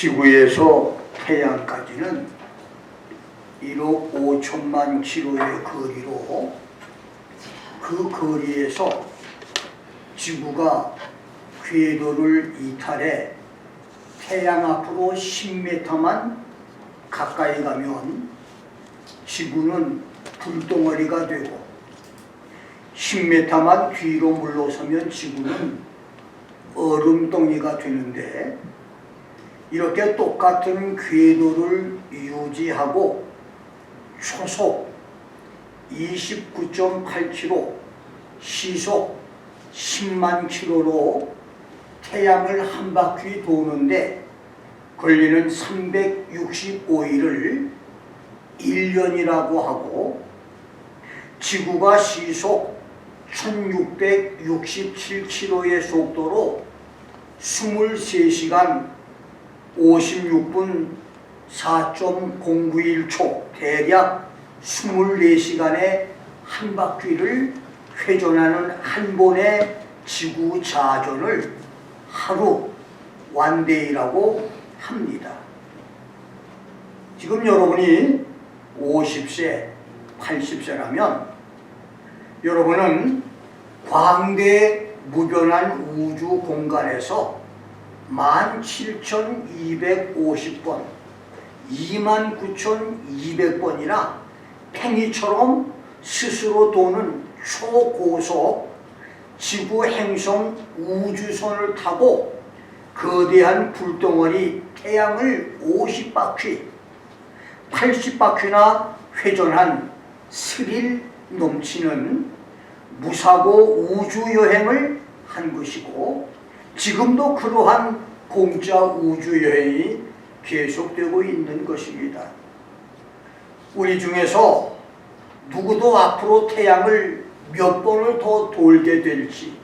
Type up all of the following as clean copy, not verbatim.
지구에서 태양까지는 1억 5천만 킬로의 거리로, 그 거리에서 지구가 궤도를 이탈해 태양 앞으로 10m만 가까이 가면 지구는 불덩어리가 되고, 10m만 뒤로 물러서면 지구는 얼음덩이가 되는데, 이렇게 똑같은 궤도를 유지하고 초속 29.8km, 시속 10만 킬로로 태양을 한 바퀴 도는데 걸리는 365일을 1년이라고 하고, 지구가 시속 1667km의 속도로 23시간 56분 4.091초, 대략 24시간에 한 바퀴를 회전하는 한 번의 지구 자전을 하루 원데이라고 합니다. 지금 여러분이 50세, 80세라면 여러분은 광대 무변한 우주 공간에서 17,250번, 29,200번이나 팽이처럼 스스로 도는 초고속 지구 행성 우주선을 타고 거대한 불덩어리 태양을 50바퀴, 80바퀴나 회전한 스릴 넘치는 무사고 우주여행을 한 것이고, 지금도 그러한 공짜 우주여행이 계속되고 있는 것입니다. 우리 중에서 누구도 앞으로 태양을 몇 번을 더 돌게 될지,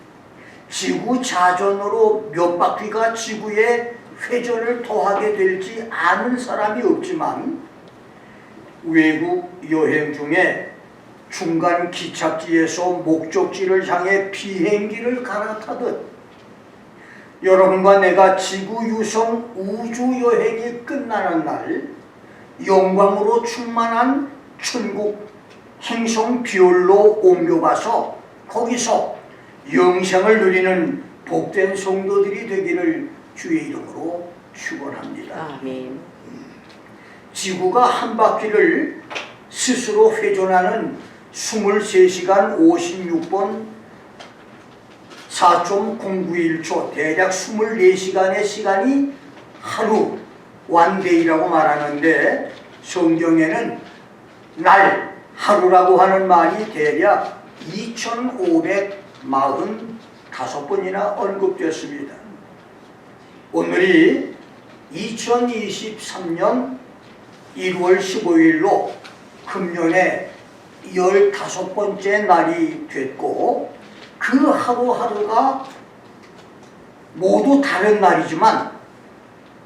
지구 자전으로 몇 바퀴가 지구에 회전을 더하게 될지 아는 사람이 없지만, 외국 여행 중에 중간 기착지에서 목적지를 향해 비행기를 갈아타듯 여러분과 내가 지구 유성 우주 여행이 끝나는 날 영광으로 충만한 천국 행성 비올로 옮겨가서 거기서 영생을 누리는 복된 성도들이 되기를 주의 이름으로 축원합니다. 아멘. 지구가 한 바퀴를 스스로 회전하는 23시간 56분 4.091초, 대략 24시간의 시간이 하루, 원데이라고 말하는데, 성경에는 날, 하루라고 하는 말이 대략 2,545번이나 언급됐습니다. 오늘이 2023년 1월 15일로 금년에 15번째 날이 됐고, 그 하루하루가 모두 다른 날이지만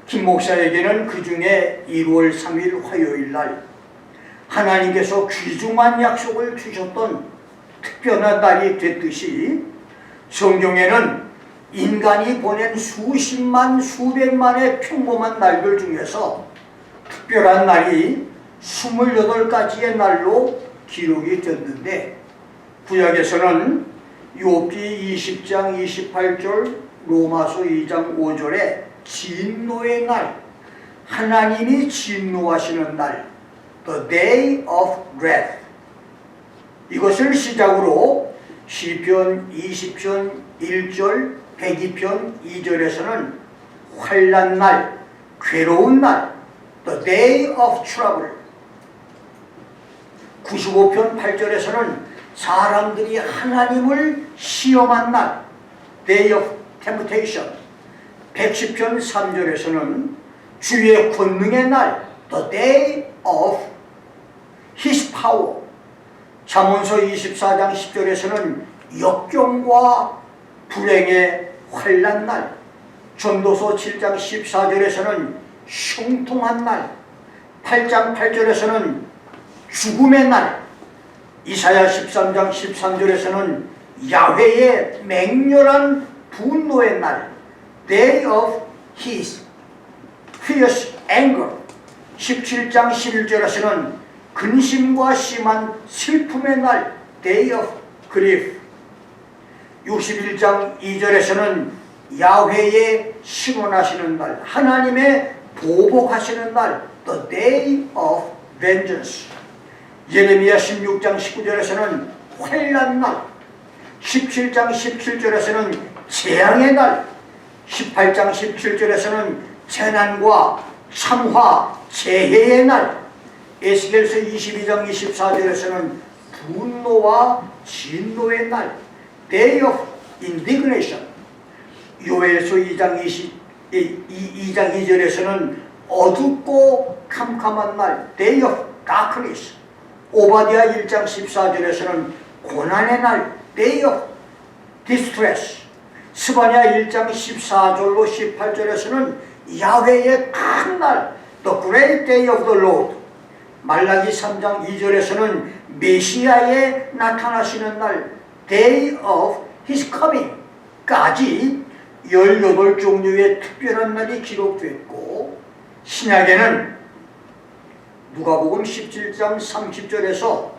김 목사에게는 그 중에 1월 3일 화요일 날 하나님께서 귀중한 약속을 주셨던 특별한 날이 됐듯이, 성경에는 인간이 보낸 수십만 수백만의 평범한 날들 중에서 특별한 날이 28가지의 날로 기록이 됐는데, 구약에서는 욥기 20장 28절, 로마서 2장 5절에 진노의 날, 하나님이 진노하시는 날, The Day of Wrath, 이것을 시작으로 시편 20편 1절, 102편 2절에서는 환난 날, 괴로운 날, The Day of Trouble, 95편 8절에서는 사람들이 하나님을 시험한 날, Day of Temptation, 110편 3절에서는 주의 권능의 날, The Day of His Power, 잠언서 24장 10절에서는 역경과 불행의 환난 날, 전도서 7장 14절에서는 흉통한 날, 8장 8절에서는 죽음의 날, 이사야 13장 13절에서는 야훼의 맹렬한 분노의 날, Day of His fierce anger. 17장 11절에서는 근심과 심한 슬픔의 날, day of grief. 61장 2절에서는 야훼의 심원하시는 날, 하나님의 보복하시는 날, the day of vengeance. 예레미야 16장 19절에서는 환난 날, 17장 17절에서는 재앙의 날, 18장 17절에서는 재난과 참화, 재해의 날, 에스겔서 22장 24절에서는 분노와 진노의 날, day of indignation. 요엘서 2장 2절에서는 어둡고 캄캄한 날, day of darkness. 오바댜 1장 14절에서는 고난의 날, day of distress. 스바냐 1장 14절로 18절에서는 야훼의 큰 날, the great day of the Lord. 말라기 3장 2절에서는 메시아의 나타나시는 날, day of his coming 까지 18종류의 특별한 날이 기록됐고, 신약에는 누가복음 17장 30절에서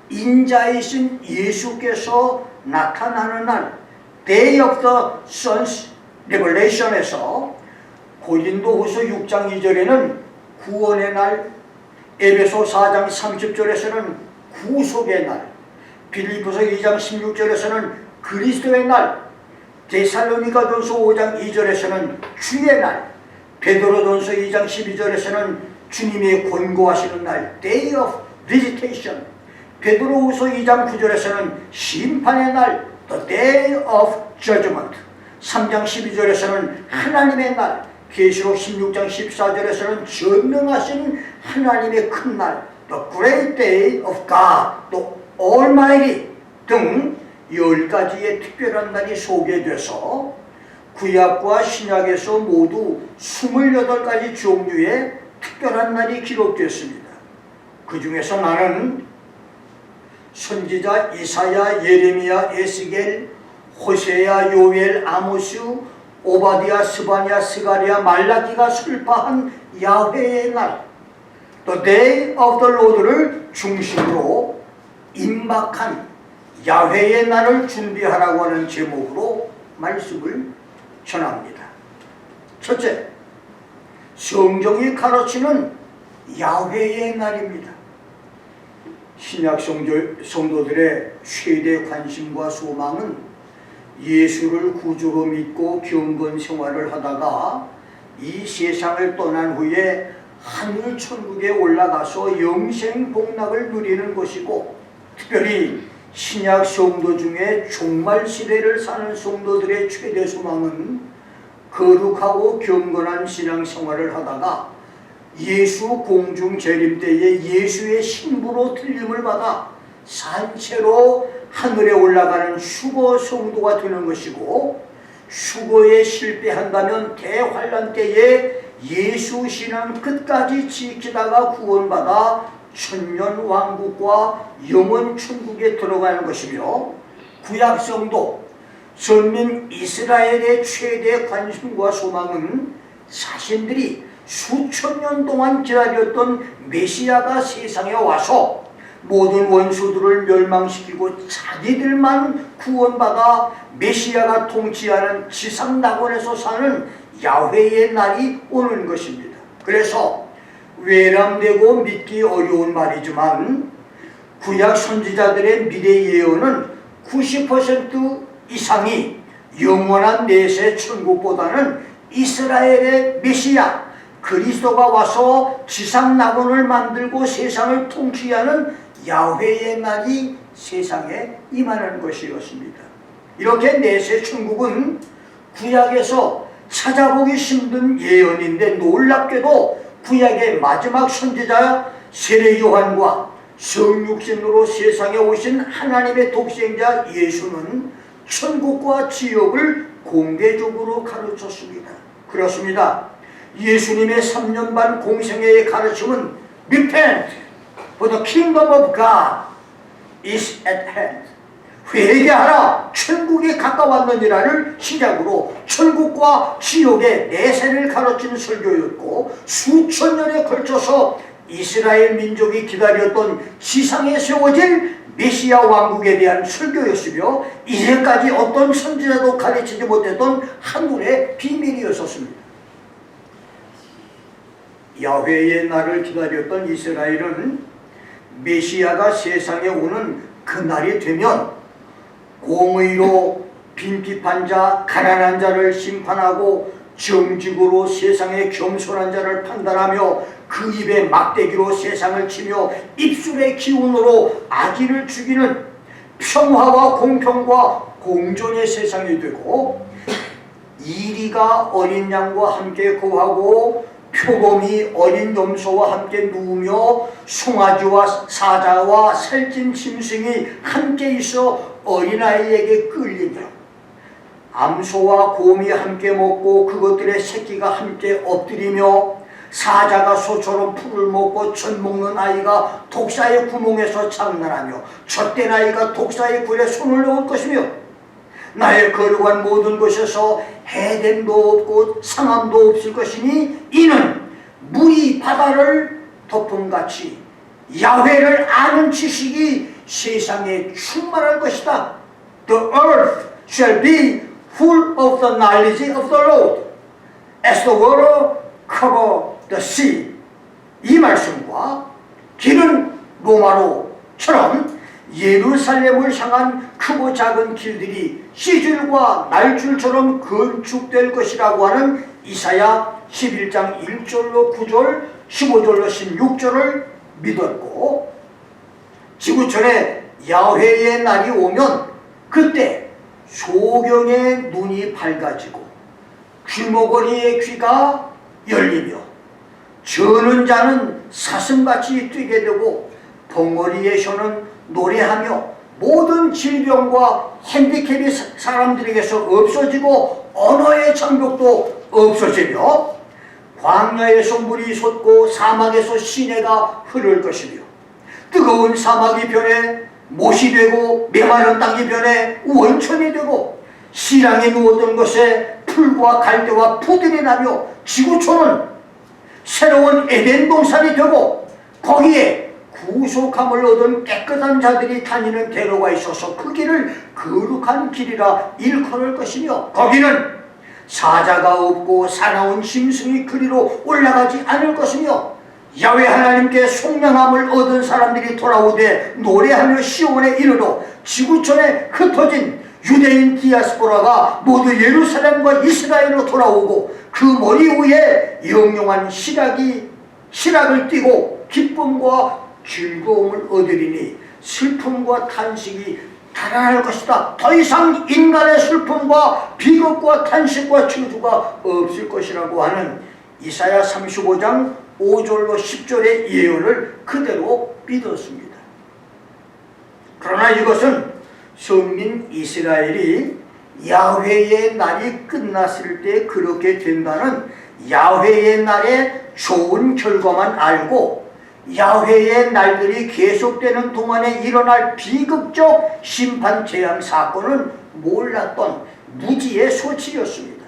인자이신 예수께서 나타나는 날, day of the Son's Revelation에서 고린도후서 6장 2절에는 구원의 날, 에베소 4장 30절에서는 구속의 날, 빌립보서 2장 16절에서는 그리스도의 날, 데살로니가전서 5장 2절에서는 주의 날, 베드로전서 2장 12절에서는 주님의 권고하시는 날, day of visitation, 베드로후서 2장 9절에서는 심판의 날, the day of judgment, 3장 12절에서는 하나님의 날, 계시록 16장 14절에서는 전능하신 하나님의 큰 날, the great day of God, the Almighty 등 10가지의 특별한 날이 소개돼서 구약과 신약에서 모두 28가지 종류의 특별한 날이 기록됐습니다. 그 중에서 나는 선지자 이사야, 예레미야, 에스겔, 호세야, 요엘, 아모스, 오바댜, 스바냐, 스가랴, 말라기가 설파한 야훼의 날, the day of the Lord를 중심으로 임박한 야훼의 날을 준비하라고 하는 제목으로 말씀을 전합니다. 첫째, 성경이 가르치는 야훼의 날입니다. 신약 성도들의 최대 관심과 소망은 예수를 구주로 믿고 경건 생활을 하다가 이 세상을 떠난 후에 하늘 천국에 올라가서 영생 복락을 누리는 것이고, 특별히 신약 성도 중에 종말 시대를 사는 성도들의 최대 소망은 거룩하고 경건한 신앙생활을 하다가 예수 공중 재림 때에 예수의 신부로 들림을 받아 산채로 하늘에 올라가는 휴거 성도가 되는 것이고, 휴거에 실패한다면 대환란 때에 예수 신앙 끝까지 지키다가 구원받아 천년 왕국과 영원 천국에 들어가는 것이며, 구약 성도 선민 이스라엘의 최대 관심과 소망은 자신들이 수천 년 동안 기다렸던 메시아가 세상에 와서 모든 원수들을 멸망시키고 자기들만 구원받아 메시아가 통치하는 지상낙원에서 사는 야훼의 날이 오는 것입니다. 그래서 외람되고 믿기 어려운 말이지만 구약 선지자들의 미래 예언은 90% 이상이 영원한 내세 천국보다는 이스라엘의 메시아 그리스도가 와서 지상낙원을 만들고 세상을 통치하는 야훼의 날이 세상에 임하는 것이었습니다. 이렇게 내세 천국은 구약에서 찾아보기 힘든 예언인데, 놀랍게도 구약의 마지막 선지자 세례 요한과 성육신으로 세상에 오신 하나님의 독생자 예수는 천국과 지옥을 공개적으로 가르쳤습니다. 그렇습니다. 예수님의 3년 반 공생애의 가르침은 Repent, for the kingdom of God is at hand. 회개하라 천국에 가까웠느니라를 시작으로 천국과 지옥의 내세를 가르치는 설교였고, 수천 년에 걸쳐서 이스라엘 민족이 기다렸던 지상에 세워질 메시아 왕국에 대한 설교였으며, 이제까지 어떤 선지자도 가르치지 못했던 하늘의 비밀이었습니다. 야훼의 날을 기다렸던 이스라엘은 메시아가 세상에 오는 그날이 되면 공의로 빈핍한 자, 가난한 자를 심판하고 정직으로 세상의 겸손한 자를 판단하며 그 입에 막대기로 세상을 치며 입술의 기운으로 악인을 죽이는 평화와 공평과 공존의 세상이 되고, 이리가 어린 양과 함께 거하고 표범이 어린 염소와 함께 누우며 송아지와 사자와 살찐 짐승이 함께 있어 어린아이에게 끌리며, 암소와 곰이 함께 먹고 그것들의 새끼가 함께 엎드리며, 사자가 소처럼 풀을 먹고 젖 먹는 아이가 독사의 구멍에서 장난하며 젖된 아이가 독사의 굴에 손을 넣을 것이며, 나의 거룩한 모든 곳에서 해됨도 없고 상함도 없을 것이니, 이는 물이 바다를 덮음같이 야훼를 아는 지식이 세상에 충만할 것이다. The earth shall be full of the knowledge of the Lord, as the water cover the sea. 이 말씀과 길은 로마로처럼 예루살렘을 향한 크고 작은 길들이 씨줄과 날줄처럼 건축될 것이라고 하는 이사야 11장 1절로 9절, 15절로 16절을 믿었고, 지구촌에 야훼의 날이 오면 그때 소경의 눈이 밝아지고 귀머거리의 귀가 열리며 저는 자는 사슴같이 뛰게 되고 벙어리의 혀는 노래하며 모든 질병과 핸디캡이 사람들에게서 없어지고 언어의 장벽도 없어지며 광야에서 물이 솟고 사막에서 시내가 흐를 것이며 뜨거운 사막이 변해 못이 되고 메마른 땅이 변해 원천이 되고 시랑에 누웠던 곳에 풀과 갈대와 푸들이 나며 지구촌은 새로운 에덴 동산이 되고 거기에 구속함을 얻은 깨끗한 자들이 다니는 대로가 있어서 그 길을 거룩한 길이라 일컬을 것이며, 거기는 사자가 없고 사나운 짐승이 그리로 올라가지 않을 것이며, 야훼 하나님께 속량함을 얻은 사람들이 돌아오되 노래하며 시온에 이르러 지구촌에 흩어진 유대인 디아스포라가 모두 예루살렘과 이스라엘로 돌아오고 그 머리 위에 영영한 실학을 띠고 기쁨과 즐거움을 얻으리니 슬픔과 탄식이 달아날 것이다. 더 이상 인간의 슬픔과 비극과 탄식과 저주가 없을 것이라고 하는 이사야 35장 5절로 10절의 예언을 그대로 믿었습니다. 그러나 이것은 선민 이스라엘이 야훼의 날이 끝났을 때 그렇게 된다는 야훼의 날의 좋은 결과만 알고, 야훼의 날들이 계속되는 동안에 일어날 비극적 심판 재앙 사건은 몰랐던 무지의 소치였습니다.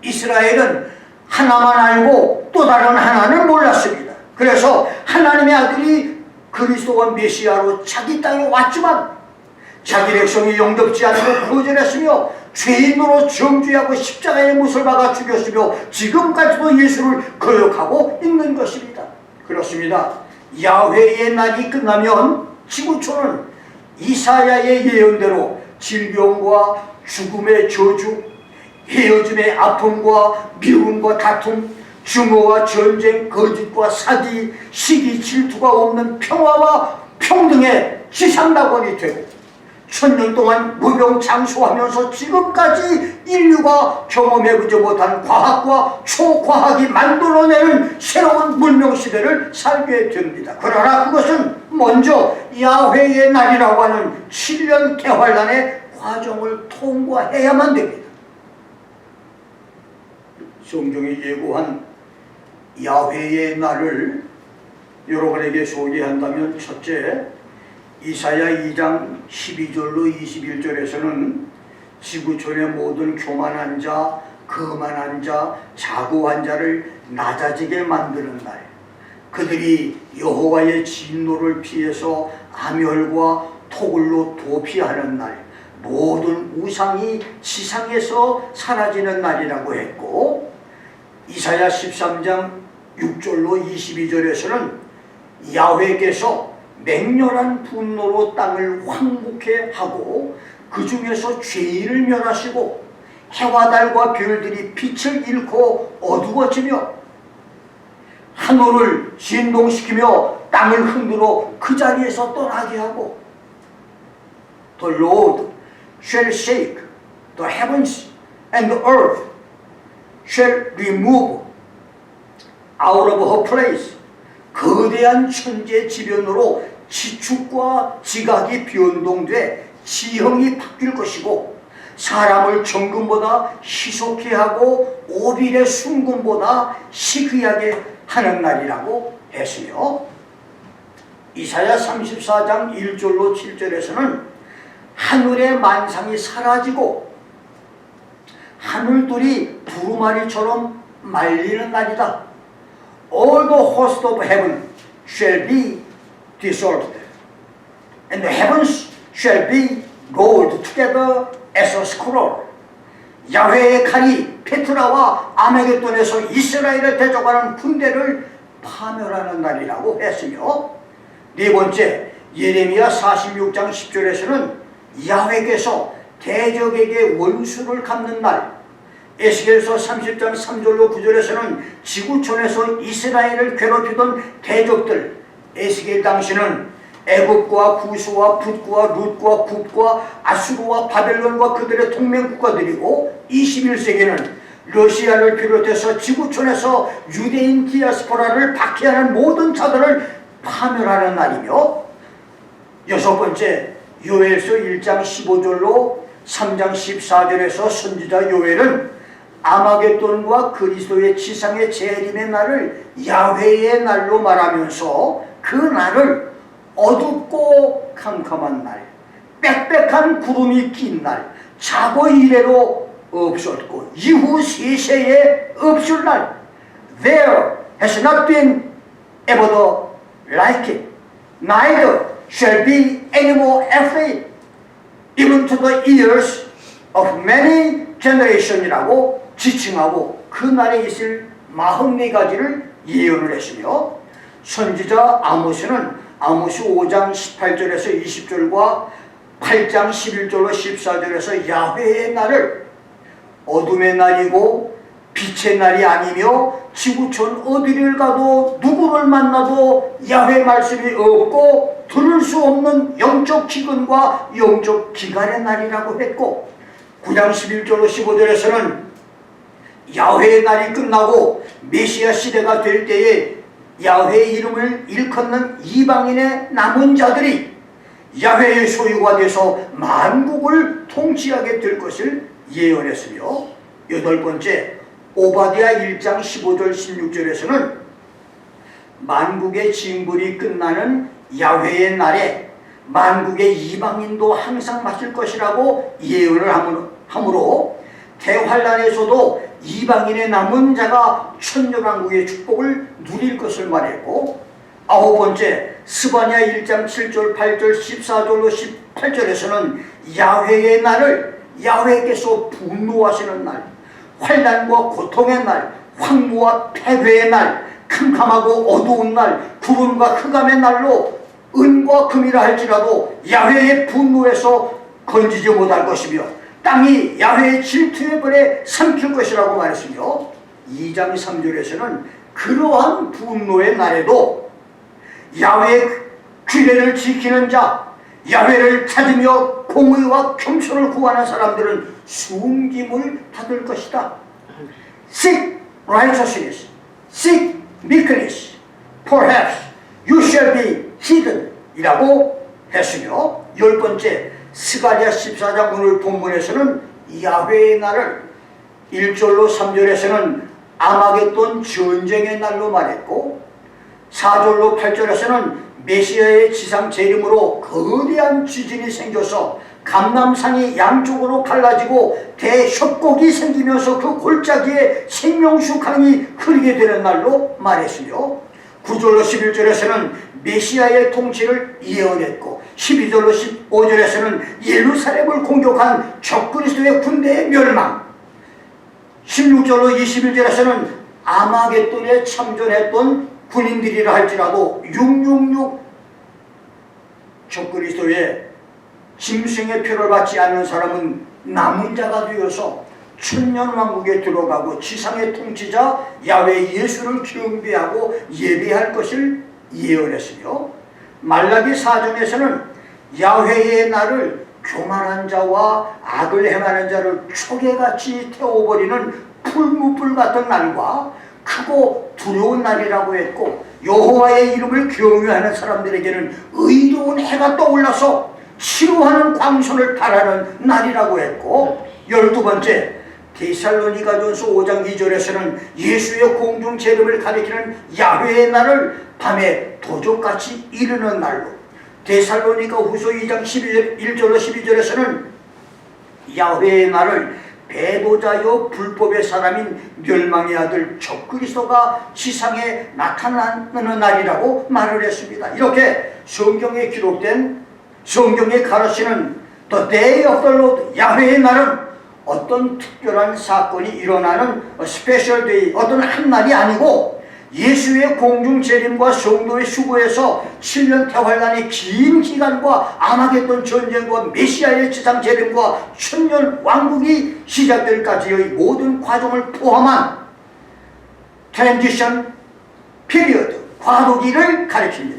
이스라엘은 하나만 알고 또 다른 하나는 몰랐습니다. 그래서 하나님의 아들이 그리스도와 메시아로 자기 땅에 왔지만 자기 백성이 영접지 않고 거절했으며 죄인으로 정죄하고 십자가에 못을 박아 죽였으며 지금까지도 예수를 거역하고 있는 것입니다. 그렇습니다. 야훼의 날이 끝나면 지구촌은 이사야의 예언대로 질병과 죽음의 저주, 헤어짐의 아픔과 미움과 다툼, 증오와 전쟁, 거짓과 사기, 시기, 질투가 없는 평화와 평등의 지상낙원이 되고, 천년 동안 무병장수하면서 지금까지 인류가 경험해보지 못한 과학과 초과학이 만들어내는 새로운 문명시대를 살게 됩니다. 그러나 그것은 먼저 야훼의 날이라고 하는 7년 대환란의 과정을 통과해야만 됩니다. 성경이 예고한 야훼의 날을 여러분에게 소개한다면, 첫째, 이사야 2장 12절로 21절에서는 지구촌의 모든 교만한 자, 거만한 자, 자고한 자를 낮아지게 만드는 날, 그들이 여호와의 진노를 피해서 암혈과 토굴로 도피하는 날, 모든 우상이 지상에서 사라지는 날이라고 했고, 이사야 13장 6절로 22절에서는 야훼께서 맹렬한 분노로 땅을 황무케 하고 그 중에서 죄인을 멸하시고 해와 달과 별들이 빛을 잃고 어두워지며 하늘을 진동시키며 땅을 흔들어 그 자리에서 떠나게 하고 The Lord shall shake the heavens and the earth shall remove out of her place. 거대한 천재지변으로 지축과 지각이 변동돼 지형이 바뀔 것이고 사람을 정금보다 희속해 하고 오빌의 순금보다 희귀하게 하는 날이라고 했으며, 이사야 34장 1절로 7절에서는 하늘의 만상이 사라지고 하늘들이 두루마리처럼 말리는 날이다. All the host of heaven shall be dissolved, and the heavens shall be rolled together as a scroll. 야훼의 칼이 페트라와 아메게돈에서 이스라엘을 대적하는 군대를 파멸하는 날이라고 했으며, 네 번째 예레미야 46장 10절에서는 야훼께서 대적에게 원수를 갚는 날, 에스겔서 30장 3절로 9절에서는 지구촌에서 이스라엘을 괴롭히던 대적들, 에스겔 당시는 애굽과 구스와 붓과 룻과 굽과 아수르와 바벨론과 그들의 동맹국가들이고, 21세기는 러시아를 비롯해서 지구촌에서 유대인 디아스포라를 박해하는 모든 자들을 파멸하는 날이며, 여섯 번째 요엘서 1장 15절로 3장 14절에서 선지자 요엘은 아마겟돈과 그리스도의 지상의 재림의 날을 야훼의 날로 말하면서 그 날을 어둡고 캄캄한 날, 빽빽한 구름이 낀 날, 자고 이래로 없었고 이후 세세에 없을 날, There has not been ever the like it, neither shall be any more after it, even to the years of many generation이라고 지칭하고 그 날에 있을 44가지를 예언을 했으며, 선지자 아모스는 아모스 5장 18절에서 20절과 8장 11절로 14절에서 야훼의 날을 어둠의 날이고 빛의 날이 아니며 지구촌 어디를 가도 누구를 만나도 야훼 말씀이 없고 들을 수 없는 영적 기근과 영적 기간의 날이라고 했고, 9장 11절로 15절에서는 야훼의 날이 끝나고 메시아 시대가 될 때에 야훼의 이름을 일컫는 이방인의 남은 자들이 야훼의 소유가 돼서 만국을 통치하게 될 것을 예언했으며, 여덟 번째 오바댜 1장 15절 16절에서는 만국의 징벌이 끝나는 야훼의 날에 만국의 이방인도 항상 마실 것이라고 예언을 하므로 대환란에서도 이방인의 남은 자가 천년왕국의 축복을 누릴 것을 말했고, 아홉 번째 스바냐 1장 7절 8절 14절로 18절에서는 야훼의 날을 야훼께서 분노하시는 날, 환난과 고통의 날, 황무와 폐회의 날, 캄캄하고 어두운 날, 구름과 흑암의 날로 은과 금이라 할지라도 야훼의 분노에서 건지지 못할 것이며 땅이 야훼의 질투의 벌에 삼킬 것이라고 말했으며, 2장 3절에서는 그러한 분노의 날에도 야훼의 규례를 지키는 자, 야훼를 찾으며 공의와 겸손을 구하는 사람들은 숨김을 받을 것이다. Seek righteousness, seek meekness, perhaps you shall be hidden 이라고 했으며, 열 번째 스가랴 14장 오늘 본문에서는 야훼의 날을 1절로 3절에서는 아마겟돈 전쟁의 날로 말했고, 4절로 8절에서는 메시아의 지상 재림으로 거대한 지진이 생겨서 감람산이 양쪽으로 갈라지고 대협곡이 생기면서 그 골짜기에 생명수 강이 흐르게 되는 날로 말했으며, 9절로 11절에서는 메시아의 통치를 예언했고 12절로 15절에서는 예루살렘을 공격한 적그리스도의 군대의 멸망, 16절로 21절에서는 아마겟돈에 참전했던 군인들이라 할지라도 666 적그리스도의 짐승의 표를 받지 않는 사람은 남은 자가 되어서 천년왕국에 들어가고 지상의 통치자 야훼 예수를 경배하고 예배할 것을 예언했으며, 말라기 4장에서는 야훼의 날을 교만한 자와 악을 행하는 자를 초계같이 태워버리는 풀무불 같은 날과 크고 두려운 날이라고 했고, 여호와의 이름을 경외하는 사람들에게는 의로운 해가 떠올라서 치료하는 광선을 달하는 날이라고 했고, 12번째 데살로니가전서 5장 2절에서는 예수의 공중 재림을 가리키는 야훼의 날을 밤에 도적같이 이르는 날로, 데살로니가 후서 2장 1절로 12절에서는 야훼의 날을 배도자여 불법의 사람인 멸망의 아들 적그리스도가 지상에 나타나는 날이라고 말을 했습니다. 이렇게 성경에 기록된, 성경에 가르치는 The Day of the Lord, 야훼의 날은 어떤 특별한 사건이 일어나는 스페셜 데이, 어떤 한 날이 아니고 예수의 공중 재림과 성도의 수고에서 7년 태환란의 긴 기간과 아마겟돈 전쟁과 메시아의 지상 재림과 천년 왕국이 시작될까지의 모든 과정을 포함한 트랜지션 피리어드, 과도기를 가리킵니다.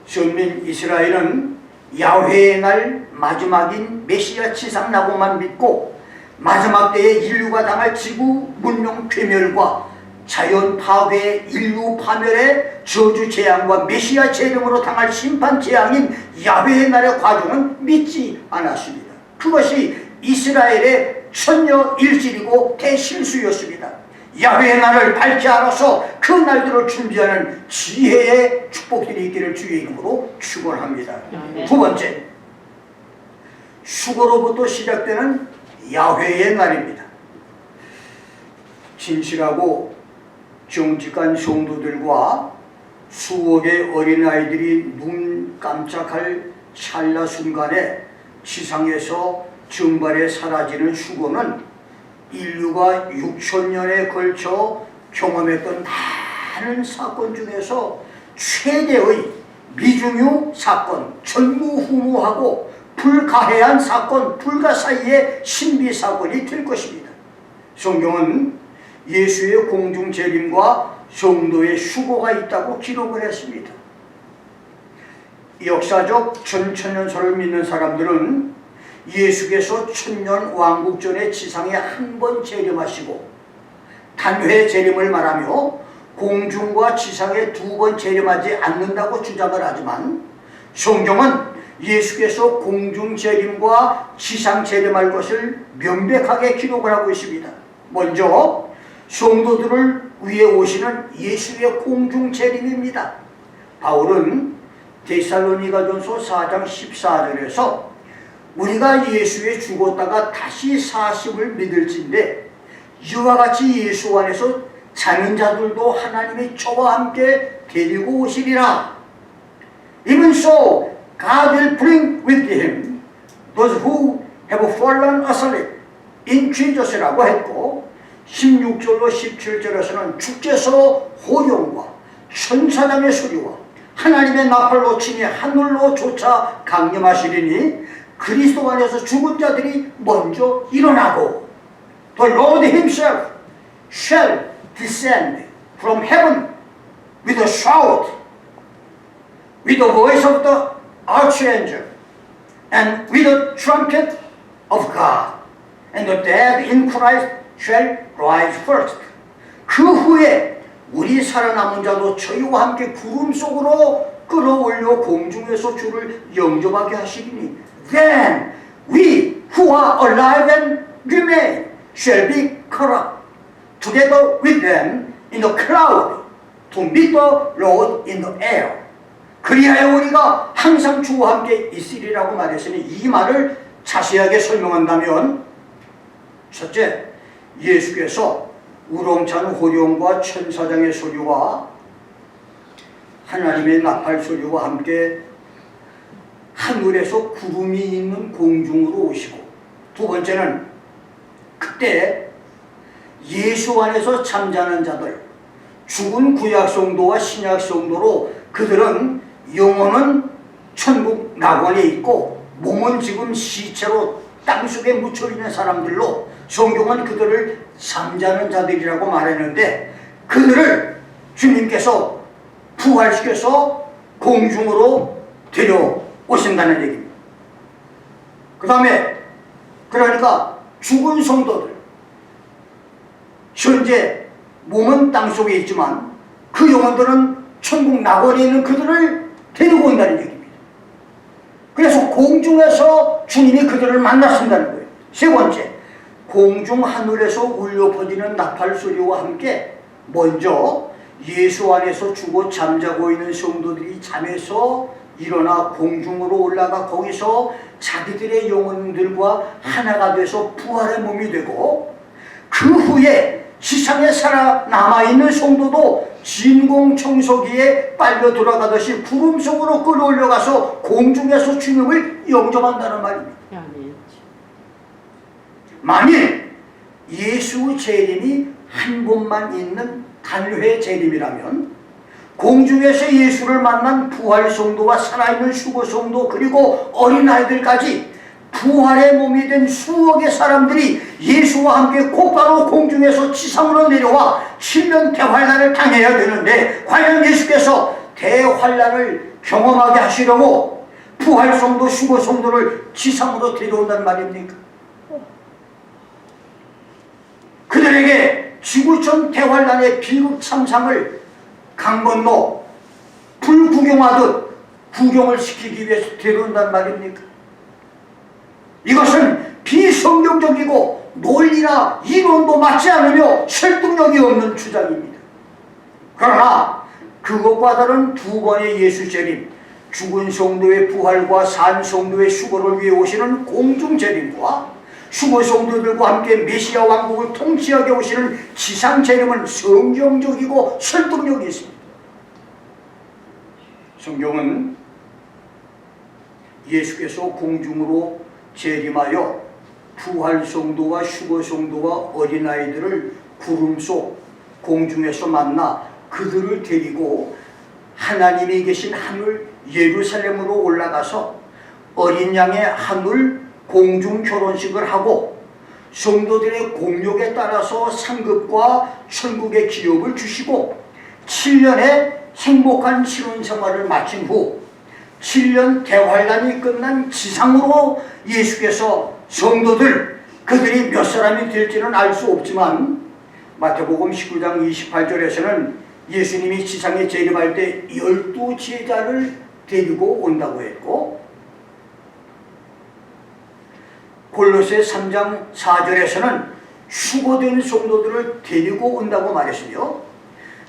선민 이스라엘은 야훼의 날 마지막인 메시아 지상 나고만 믿고 마지막 때에 인류가 당할 지구 문명 괴멸과 자연 파괴, 인류 파멸의 저주 재앙과 메시아 재림으로 당할 심판 재앙인 야훼의 날의 과정은 믿지 않았습니다. 그것이 이스라엘의 천여 일질이고 대실수였습니다. 야훼의 날을 밝히 알아서 그 날들을 준비하는 지혜의 축복들이 있기를 주의 이름으로 축원합니다. 두 번째, 수고로부터 시작되는 야훼의 날입니다. 진실하고 정직한 성도들과 수억의 어린아이들이 눈 깜짝할 찰나 순간에 지상에서 증발해 사라지는 수고는 인류가 6천년에 걸쳐 경험했던 많은 사건 중에서 최대의 미중유 사건, 전무후무하고 불가해한 사건, 불가사의의 신비 사건이 될 것입니다. 성경은 예수의 공중 재림과 성도의 수고가 있다고 기록을 했습니다. 역사적 전천년설을 믿는 사람들은 예수께서 천년 왕국 전에 지상에 한 번 재림하시고 단회 재림을 말하며 공중과 지상에 두 번 재림하지 않는다고 주장을 하지만, 성경은 예수께서 공중 재림과 지상 재림할 것을 명백하게 기록을 하고 있습니다. 먼저 성도들을 위해 오시는 예수의 공중 재림입니다. 바울은 데살로니가전서 4장 14절에서 우리가 예수에 죽었다가 다시 사심을 믿을진데 이와 같이 예수 안에서 자는 자들도 하나님이 저와 함께 데리고 오시리라. Even so, God will bring with him those who have fallen asleep in Jesus라고 했고, 16절로 17절에서는 주께서 호령과 천사장의 소리와 하나님의 나팔로 치니 하늘로 쫓아 강림하시리니 그리스도 안에서 죽은 자들이 먼저 일어나고, The Lord himself shall descend from heaven with a shout, with the voice of the archangel, and with the trumpet of God, and the dead in Christ shall rise first. 그 후에 우리 살아남은 자도 저희와 함께 구름 속으로 끌어올려 공중에서 주를 영접하게 하시리니 Then we who are alive and remain shall be caught up together with them in the cloud to meet the Lord in the air. 그리하여 우리가 항상 주와 함께 있으리라고 말했으니 이 말을 자세하게 설명한다면 첫째, 예수께서 우렁찬 호령과 천사장의 소리와 하나님의 나팔 소리와 함께 하늘에서 구름이 있는 공중으로 오시고, 두 번째는 그때 예수 안에서 잠자는 자들, 죽은 구약 성도와 신약 성도로 그들은 영혼은 천국 낙원에 있고 몸은 지금 시체로 땅속에 묻혀있는 사람들로 성경은 그들을 잠자는 자들이라고 말했는데, 그들을 주님께서 부활시켜서 공중으로 데려오신다는 얘기입니다. 그 다음에 그러니까 죽은 성도들, 현재 몸은 땅속에 있지만 그 영혼들은 천국 낙원에 있는 그들을 데리고 온다는 얘기입니다. 그래서 공중에서 주님이 그들을 만나신다는 거예요. 세 번째, 공중 하늘에서 울려 퍼지는 나팔 소리와 함께 먼저 예수 안에서 죽어 잠자고 있는 성도들이 잠에서 일어나 공중으로 올라가 거기서 자기들의 영혼들과 하나가 돼서 부활의 몸이 되고, 그 후에 지상에 살아남아있는 성도도 진공청소기에 빨려 들어가듯이 구름 속으로 끌어올려가서 공중에서 주님을 영접한다는 말입니다. 만일 예수 재림이 한 번만 있는 단회 재림이라면 공중에서 예수를 만난 부활 성도와 살아있는 수고 성도 그리고 어린아이들까지 부활의 몸이 된 수억의 사람들이 예수와 함께 곧바로 공중에서 지상으로 내려와 7년 대환란을 당해야 되는데, 과연 예수께서 대환란을 경험하게 하시려고 부활 성도, 수고 성도를 지상으로 데려온다는 말입니까? 그들에게 지구촌 대환란의 비극 참상을 강 건너 불 구경하듯 구경을 시키기 위해서 데려온다는 말입니까? 이것은 비성경적이고 논리나 이론도 맞지 않으며 설득력이 없는 주장입니다. 그러나 그것과 다른 두 번의 예수 재림, 죽은 성도의 부활과 산 성도의 수고를 위해 오시는 공중 재림과 수고 성도들과 함께 메시아 왕국을 통치하게 오시는 지상 재림은 성경적이고 설득력이 있습니다. 성경은 예수께서 공중으로 재림하여 부활 성도와 휴거 성도와 어린아이들을 구름 속 공중에서 만나 그들을 데리고 하나님이 계신 하늘 예루살렘으로 올라가서 어린 양의 하늘 공중 결혼식을 하고 성도들의 공력에 따라서 상급과 천국의 기업을 주시고 7년의 행복한 신혼생활을 마친 후 7년 대환란이 끝난 지상으로 예수께서 성도들, 그들이 몇 사람이 될지는 알 수 없지만 마태복음 19장 28절에서는 예수님이 지상에 재림할 때 12제자를 데리고 온다고 했고, 골로새 3장 4절에서는 휴거된 성도들을 데리고 온다고 말했으며,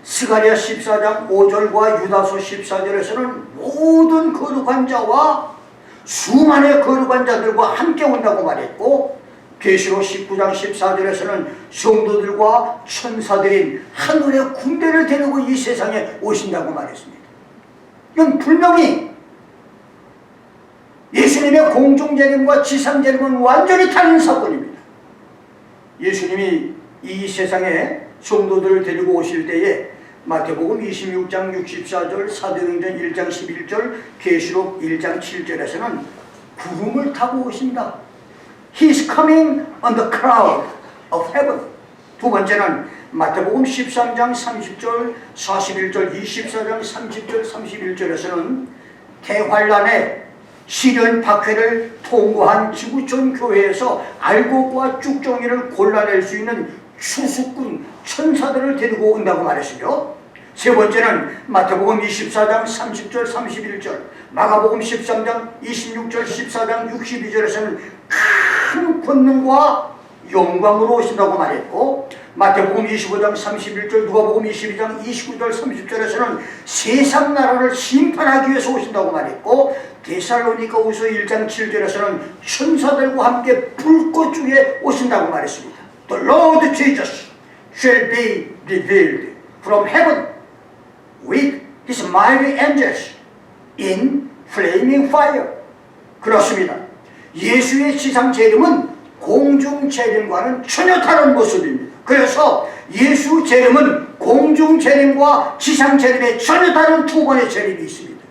스가랴 14장 5절과 유다서 14절에서는 모든 거룩한 자와 수많은 거룩한 자들과 함께 온다고 말했고, 계시록 19장 14절에서는 성도들과 천사들인 하늘의 군대를 데리고 이 세상에 오신다고 말했습니다. 이건 분명히 예수님의 공중재림과 지상재림은 완전히 다른 사건입니다. 예수님이 이 세상에 성도들을 데리고 오실 때에 마태복음 26장 64절, 사도행전 1장 11절, 계시록 1장 7절에서는 구름을 타고 오신다. He is coming on the cloud of heaven. 두 번째는 마태복음 13장 30절, 41절, 24장 30절, 31절에서는 대환란의 시련 박해를 통과한 지구촌 교회에서 알곡과 쭉정이를 골라낼 수 있는 추수꾼 천사들을 데리고 온다고 말했으며, 세 번째는 마태복음 24장 30절 31절, 마가복음 13장 26절 14장 62절에서는 큰 권능과 영광으로 오신다고 말했고, 마태복음 25장 31절, 누가복음 22장 29절 30절에서는 세상 나라를 심판하기 위해서 오신다고 말했고, 데살로니가후서 1장 7절에서는 천사들과 함께 불꽃 중에 오신다고 말했습니다. The Lord Jesus shall be revealed from heaven with his mighty angels in flaming fire. 그렇습니다. 예수의 지상 재림은 공중 재림과는 전혀 다른 모습입니다. 그래서 예수 재림은 공중 재림과 지상 재림의 전혀 다른 두 번의 재림이 있습니다.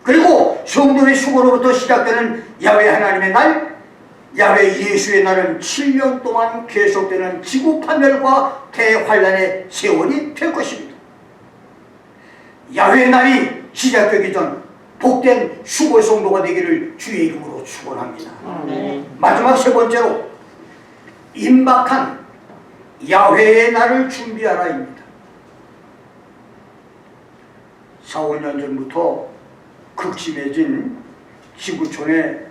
그리고 성도의 수고로부터 시작되는 야훼 하나님의 날, 야훼 예수의 날은 7년 동안 계속되는 지구 파멸과 대환란의 세월이 될 것입니다. 야훼 날이 시작되기 전 복된 수고 성도가 되기를 주의 이름으로 축원합니다. 마지막 세 번째로 임박한 야훼의 날을 준비하라입니다. 4, 5년 전부터 극심해진 지구촌의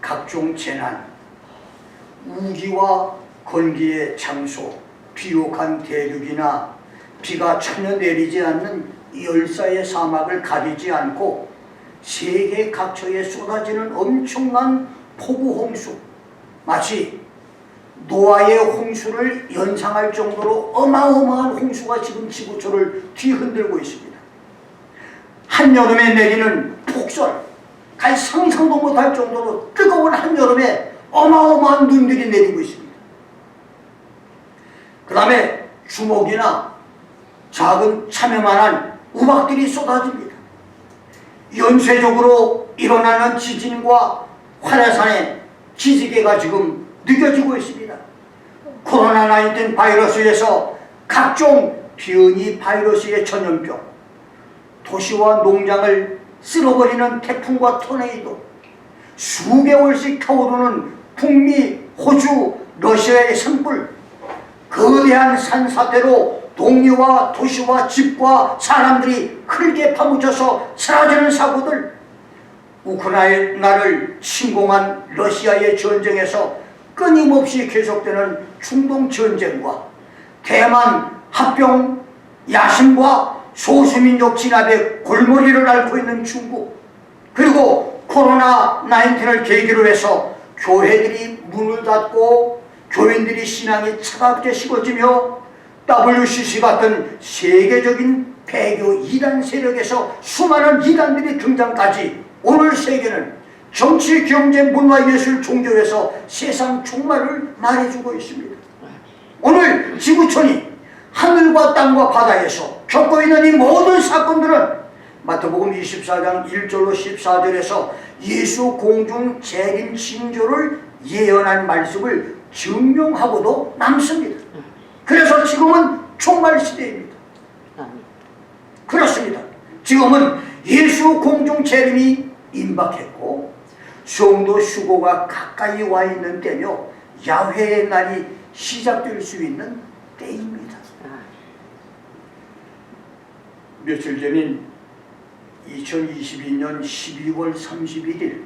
각종 재난, 우기와 건기의 장소, 비옥한 대륙이나 비가 전혀 내리지 않는 열사의 사막을 가리지 않고 세계 각처에 쏟아지는 엄청난 폭우 홍수, 마치 노아의 홍수를 연상할 정도로 어마어마한 홍수가 지금 지구촌을 뒤흔들고 있습니다. 한여름에 내리는 폭설, 상상도 못할 정도로 뜨거운 한여름에 어마어마한 눈들이 내리고 있습니다. 그 다음에 주먹이나 작은 참여만한 우박들이 쏟아집니다. 연쇄적으로 일어나는 지진과 화려산의 기지개가 지금 느껴지고 있습니다. 코로나19 바이러스에서 각종 변이 바이러스의 전염병, 도시와 농장을 쓸어버리는 태풍과 토네이도, 수개월씩 타오르는 북미, 호주, 러시아의 산불, 거대한 산사태로 동네와 도시와 집과 사람들이 흙에 파묻혀서 사라지는 사고들, 우크라이나를 침공한 러시아의 전쟁에서 끊임없이 계속되는 중동 전쟁과 대만 합병 야심과 소수민족 진압의 골머리를 앓고 있는 중국, 그리고 코로나19를 계기로 해서 교회들이 문을 닫고 교인들이 신앙이 차갑게 식어지며 WCC 같은 세계적인 배교 이단 세력에서 수많은 이단들이 등장까지 오늘 세계는 정치, 경제, 문화, 예술, 종교에서 세상 종말을 말해주고 있습니다. 오늘 지구촌이 하늘과 땅과 바다에서 겪고 있는 이 모든 사건들은 마태복음 24장 1절로 14절에서 예수 공중 재림 징조를 예언한 말씀을 증명하고도 남습니다. 그래서 지금은 종말 시대입니다. 그렇습니다. 지금은 예수 공중 재림이 임박했고 성도 수고가 가까이 와 있는 때며 야훼의 날이 시작될 수 있는 때입니다. 며칠 전인 2022년 12월 31일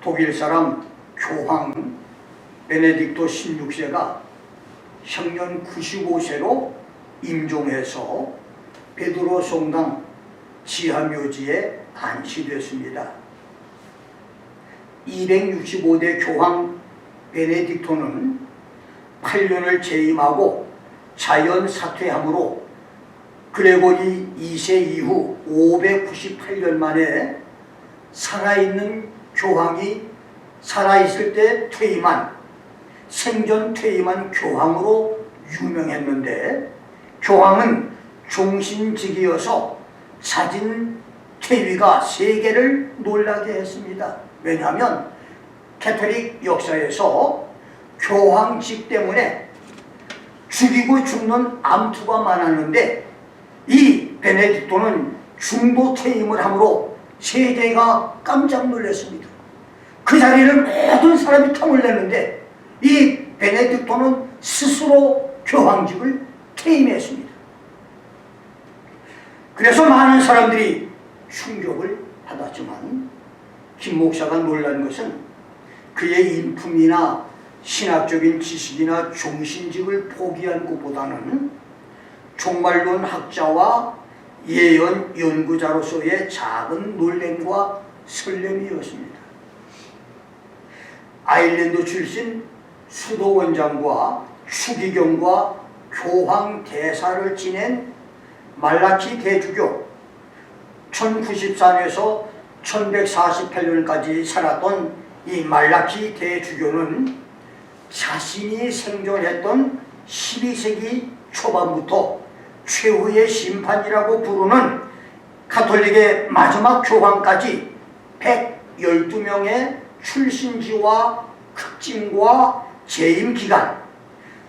독일 사람 교황 베네딕토 16세가 향년 95세로 임종해서 베드로 성당 지하묘지에 안치됐습니다. 265대 교황 베네딕토는 8년을 재임하고 자연 사퇴함으로 그레고리 2세 이후 598년 만에 살아있는 교황이 살아있을 때 퇴임한, 생전 퇴임한 교황으로 유명했는데, 교황은 종신직이어서 사진 퇴위가 세계를 놀라게 했습니다. 왜냐하면 캐톨릭 역사에서 교황직 때문에 죽이고 죽는 암투가 많았는데 이 베네딕토는 중도 퇴임을 함으로 세계가 깜짝 놀랐습니다. 그 자리를 모든 사람이 탐을 냈는데 이 베네딕토는 스스로 교황직을 퇴임했습니다. 그래서 많은 사람들이 충격을 받았지만 김 목사가 놀란 것은 그의 인품이나 신학적인 지식이나 종신직을 포기한 것보다는 종말론 학자와 예언 연구자로서의 작은 놀램과 설렘이었습니다. 아일랜드 출신 수도원장과 추기경과 교황 대사를 지낸 말라키 대주교, 1094년에서 1148년까지 살았던 이 말라키 대주교는 자신이 생존했던 12세기 초반부터 최후의 심판이라고 부르는 가톨릭의 마지막 교황까지 112명의 출신지와 특징과 재임 기간,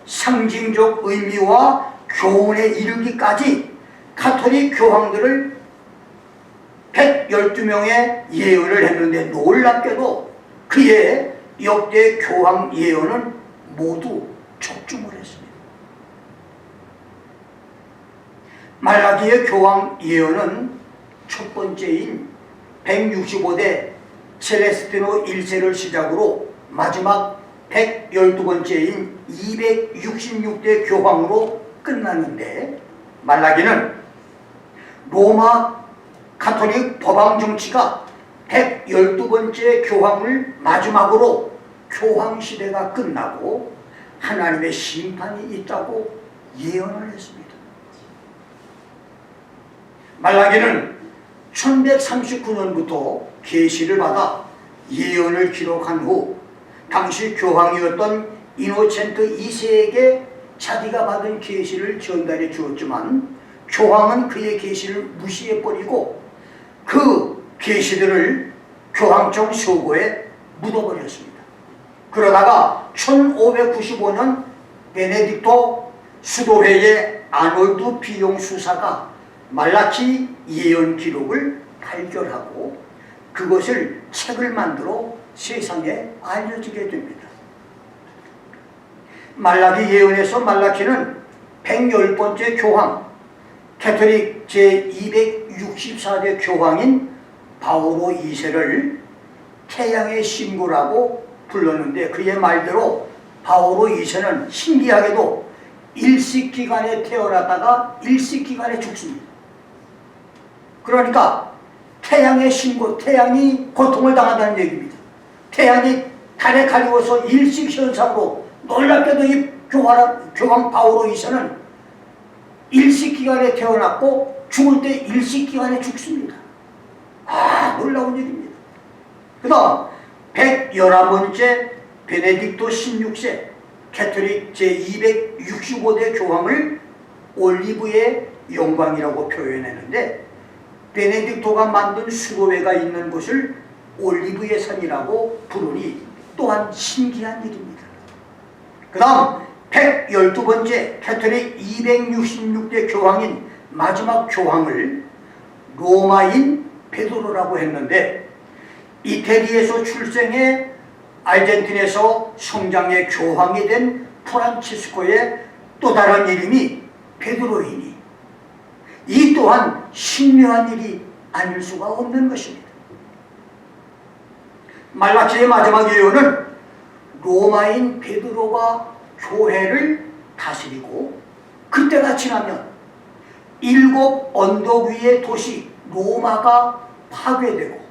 상징적 의미와 교훈에 이르기까지 가톨릭 교황들을 112명의 예언을 했는데, 놀랍게도 그의 역대 교황 예언은 모두 적중을 했습니다. 말라기의 교황 예언은 첫 번째인 165대 첼레스티노 1세를 시작으로 마지막 112번째인 266대 교황으로 끝났는데, 말라기는 로마 가톨릭 법왕 정치가 112번째 교황을 마지막으로 교황 시대가 끝나고 하나님의 심판이 있다고 예언을 했습니다. 말라기는 1139년부터 계시를 받아 예언을 기록한 후 당시 교황이었던 이노첸트 2세에게 자기가 받은 계시를 전달해 주었지만, 교황은 그의 계시를 무시해버리고 그 계시들을 교황청 서고에 묻어버렸습니다. 그러다가 1595년 베네딕토 수도회의 아놀드 비용 수사가 말라키 예언 기록을 발견하고 그것을 책을 만들어 세상에 알려지게 됩니다. 말라기 예언에서 말라키는 110번째 교황, 가톨릭 제264대 교황인 바오로 2세를 태양의 신부라고 불렀는데, 그의 말대로 바오로 2세는 신기하게도 일식기간에 태어났다가 일식기간에 죽습니다. 그러니까 태양의 신고, 태양이 고통을 당한다는 얘기입니다. 태양이 달에 가리워서 일식현상으로, 놀랍게도 이 교황 바오로 2세는 일식기간에 태어났고 죽을 때 일식기간에 죽습니다. 놀라운 일입니다. 그 다음 111번째 베네딕토 16세 가톨릭 제265대 교황을 올리브의 영광이라고 표현했는데, 베네딕토가 만든 수도회가 있는 곳을 올리브의 산이라고 부르니 또한 신기한 일입니다. 그 다음 112번째 가톨릭 266대 교황인 마지막 교황을 로마인 베드로라고 했는데, 이태리에서 출생해 아르헨틴에서 성장해 교황이 된 프란치스코의 또 다른 이름이 베드로이니 이 또한 신묘한 일이 아닐 수가 없는 것입니다. 말라키의 마지막 예언은 로마인 베드로가 교회를 다스리고 그때가 지나면 7 언덕 위의 도시 로마가 파괴되고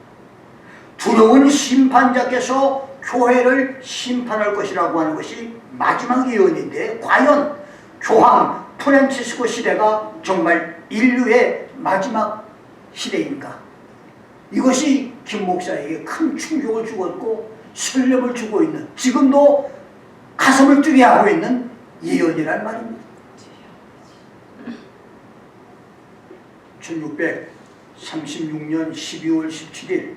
두려운 심판자께서 교회를 심판할 것이라고 하는 것이 마지막 예언인데, 과연 교황 프란치스코 시대가 정말 인류의 마지막 시대인가? 이것이 김 목사에게 큰 충격을 주었고 설렘을 주고 있는, 지금도 가슴을 뛰게 하고 있는 예언이란 말입니다. 1636년 12월 17일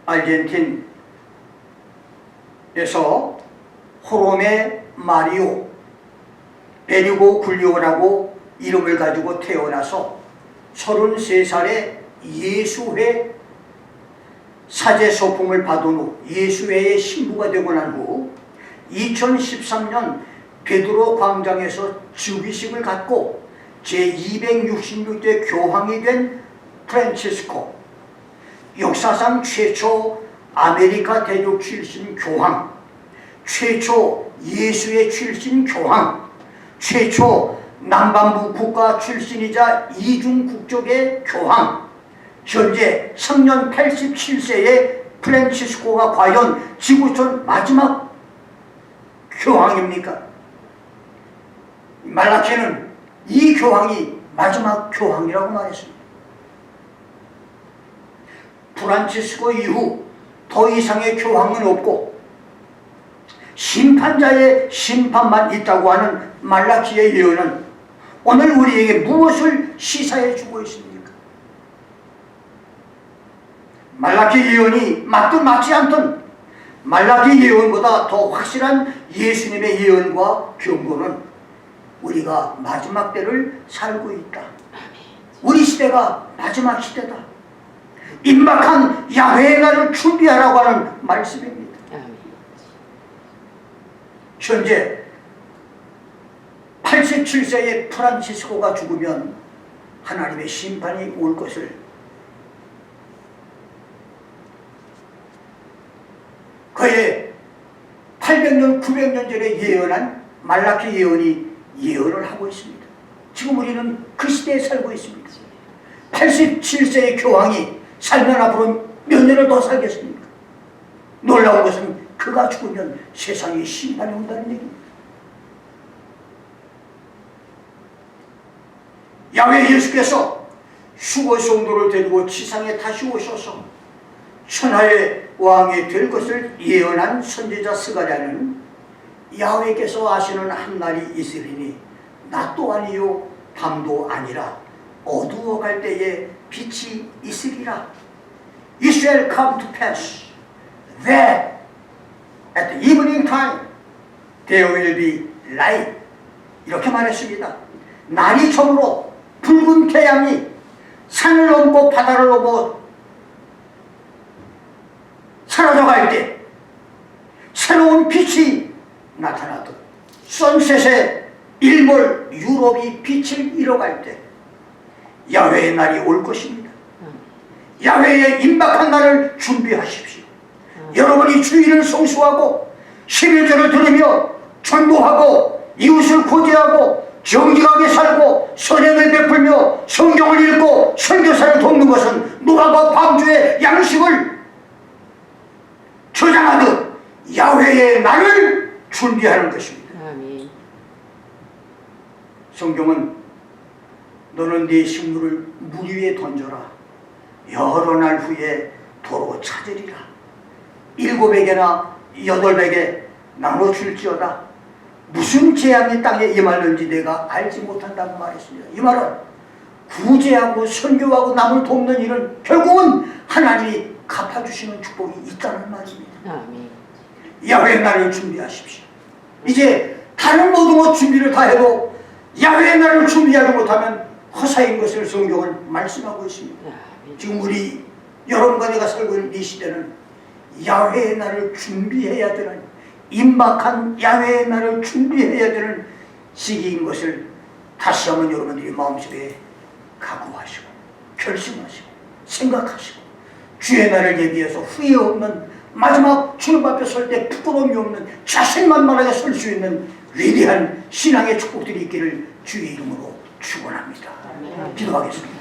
아르헨틴에서 호로메 마리오 베리고 굴리오라고 이름을 가지고 태어나서 33살에 예수회 사제 소품을 받은 후 예수회의 신부가 되고 난 후 2013년 베드로 광장에서 즉위식을 갖고 제266대 교황이 된 프란치스코, 역사상 최초 아메리카 대륙 출신 교황, 최초 예수의 출신 교황, 최초 남반부 국가 출신이자 이중 국적의 교황, 현재 성년 87세의 프란치스코가 과연 지구촌 마지막 교황입니까? 말라키는 이 교황이 마지막 교황이라고 말했습니다. 프란치스코 이후 더 이상의 교황은 없고 심판자의 심판만 있다고 하는 말라키의 예언은 오늘 우리에게 무엇을 시사해 주고 있습니까? 말라키 예언이 맞든 맞지 않든 말라키 예언보다 더 확실한 예수님의 예언과 경고는 우리가 마지막 때를 살고 있다. 우리 시대가 마지막 시대다. 임박한 야훼의 날을 준비하라고 하는 말씀입니다. 현재 87세의 프란치스코가 죽으면 하나님의 심판이 올 것을 그의 800년, 900년 전에 예언한 말라키 예언이 예언을 하고 있습니다. 지금 우리는 그 시대에 살고 있습니다. 87세의 교황이 살면 앞으로 몇 년을 더 살겠습니까? 놀라운 것은 그가 죽으면 세상에 심판이 온다는 얘기입니다. 야훼 예수께서 휴거 성도를 데리고 지상에 다시 오셔서 천하의 왕이 될 것을 예언한 선지자 스가랴는 야훼께서 아시는 한 날이 있으리니 낮도 아니요 밤도 아니라 어두워갈 때에 빛이 있으리라. It shall come to pass that at the evening time there will be light. 이렇게 말했습니다. 날이 저물어 붉은 태양이 산을 넘고 바다를 넘어 사라져갈 때 새로운 빛이 나타나듯 선셋의 일몰 유럽이 빛을 잃어갈 때 야훼의 날이 올 것입니다. 야훼의 임박한 날을 준비하십시오. 여러분이 주일을 성수하고 11절을 들으며 전도하고 이웃을 고대하고 정직하게 살고 선행을 베풀며 성경을 읽고 선교사를 돕는 것은 노아가 방주의 양식을 저장하듯 야훼의 날을 준비하는 것입니다. 아멘. 성경은 너는 네 식물을 물 위에 던져라. 여러 날 후에 도로 찾으리라. 7에게나 8에게 나눠 줄지어다. 무슨 재앙이 땅에 임하는지 내가 알지 못한다고 말했습니다. 이 말은 구제하고 선교하고 남을 돕는 일은 결국은 하나님이 갚아주시는 축복이 있다는 말입니다. 아멘. 야훼의 날을 준비하십시오. 이제 다른 모든 것 준비를 다 해도 야훼의 날을 준비하지 못하면 허사인 것을 성경은 말씀하고 있습니다. 지금 우리 여러분과 내가 살고 있는 이 시대는 야훼의 날을 준비해야 되는, 임박한 야훼의 날을 준비해야 되는 시기인 것을 다시 한번 여러분들이 마음속에 각오하시고 결심하시고 생각하시고 주의 날을 예비해서 후회 없는, 마지막 주님 앞에 설 때 부끄러움이 없는, 자신만만하게 설 수 있는 위대한 신앙의 축복들이 있기를 주의 이름으로 축원합니다. 기도하겠습니다.